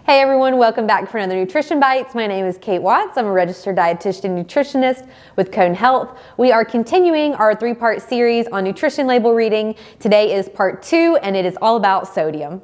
Hey everyone, welcome back for another Nutrition Bites. My name is Kate Watts. I'm a registered dietitian and nutritionist with Cone Health. We are continuing our three-part series on nutrition label reading. Today is part 2 and it is all about sodium.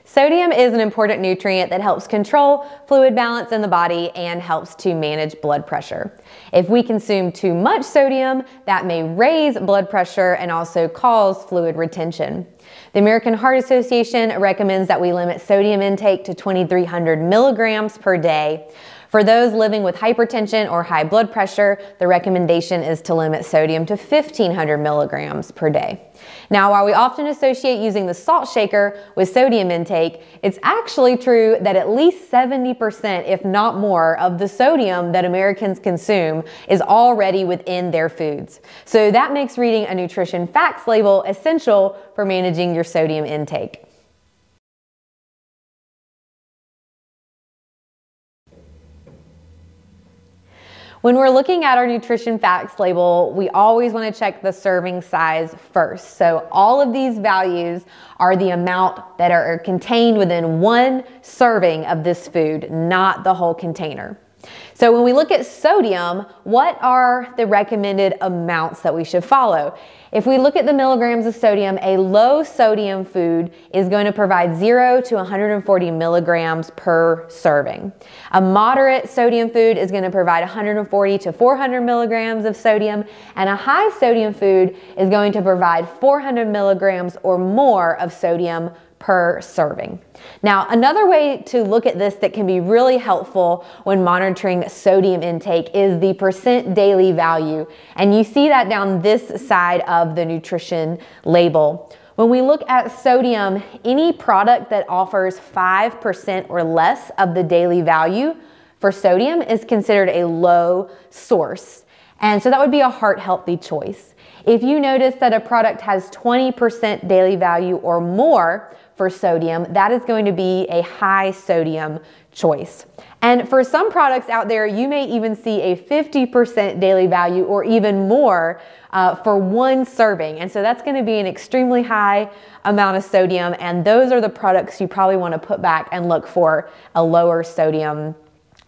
Sodium is an important nutrient that helps control fluid balance in the body and helps to manage blood pressure. If we consume too much sodium, that may raise blood pressure and also cause fluid retention. The American Heart Association recommends that we limit sodium intake to 2,300 milligrams per day. For those living with hypertension or high blood pressure, the recommendation is to limit sodium to 1,500 milligrams per day. Now, while we often associate using the salt shaker with sodium intake, it's actually true that at least 70%, if not more, of the sodium that Americans consume is already within their foods. So that makes reading a nutrition facts label essential for managing your sodium intake. When we're looking at our nutrition facts label, we always want to check the serving size first. So all of these values are the amount that are contained within one serving of this food, not the whole container. So when we look at sodium, what are the recommended amounts that we should follow? If we look at the milligrams of sodium, a low sodium food is going to provide 0 to 140 milligrams per serving. A moderate sodium food is going to provide 140 to 400 milligrams of sodium, and a high sodium food is going to provide 400 milligrams or more of sodium per serving. Now, another way to look at this that can be really helpful when monitoring sodium intake is the percent daily value. And you see that down this side of the nutrition label. When we look at sodium, any product that offers 5% or less of the daily value for sodium is considered a low source. And so that would be a heart-healthy choice. If you notice that a product has 20% daily value or more for sodium, that is going to be a high sodium choice. And for some products out there, you may even see a 50% daily value or even more for one serving. And so that's going to be an extremely high amount of sodium. And those are the products you probably want to put back and look for a lower sodium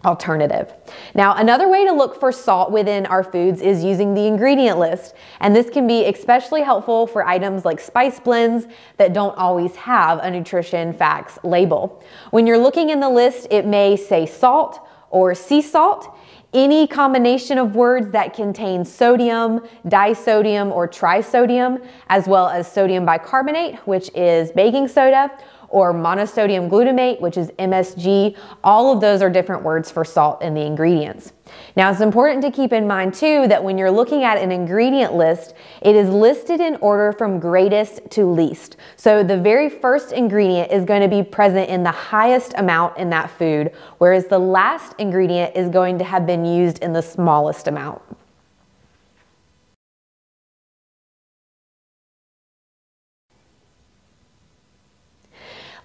alternative. Now, another way to look for salt within our foods is using the ingredient list. And this can be especially helpful for items like spice blends that don't always have a nutrition facts label. When you're looking in the list, it may say salt or sea salt. Any combination of words that contain sodium, disodium, or trisodium, as well as sodium bicarbonate, which is baking soda, or monosodium glutamate, which is MSG. All of those are different words for salt in the ingredients. Now, it's important to keep in mind too that when you're looking at an ingredient list, it is listed in order from greatest to least. So the very first ingredient is going to be present in the highest amount in that food, whereas the last ingredient is going to have been used in the smallest amount.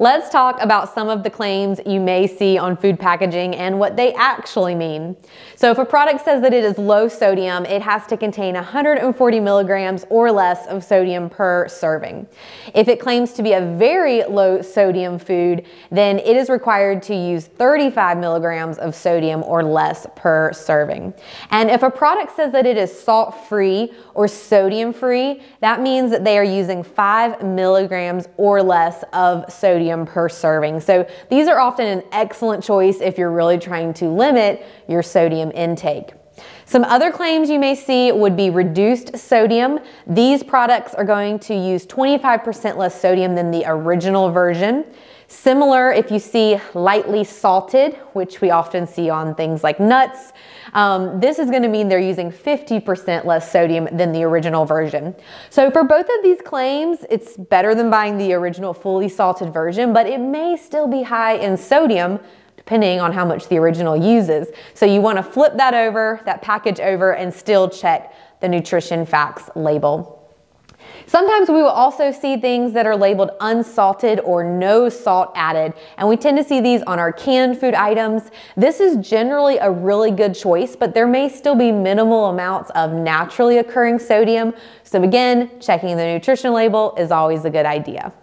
Let's talk about some of the claims you may see on food packaging and what they actually mean. So if a product says that it is low sodium, it has to contain 140 milligrams or less of sodium per serving. If it claims to be a very low sodium food, then it is required to use 35 milligrams of sodium or less per serving. And if a product says that it is salt-free or sodium-free, that means that they are using 5 milligrams or less of sodium per serving. So these are often an excellent choice if you're really trying to limit your sodium intake. Some other claims you may see would be reduced sodium. These products are going to use 25% less sodium than the original version. Similar if you see lightly salted, which we often see on things like nuts. This is going to mean they're using 50% less sodium than the original version. So for both of these claims, it's better than buying the original fully salted version, but it may still be high in sodium depending on how much the original uses. So you want to flip that package over, and still check the nutrition facts label. Sometimes we will also see things that are labeled unsalted or no salt added, and we tend to see these on our canned food items. This is generally a really good choice, but there may still be minimal amounts of naturally occurring sodium. So again, checking the nutrition label is always a good idea.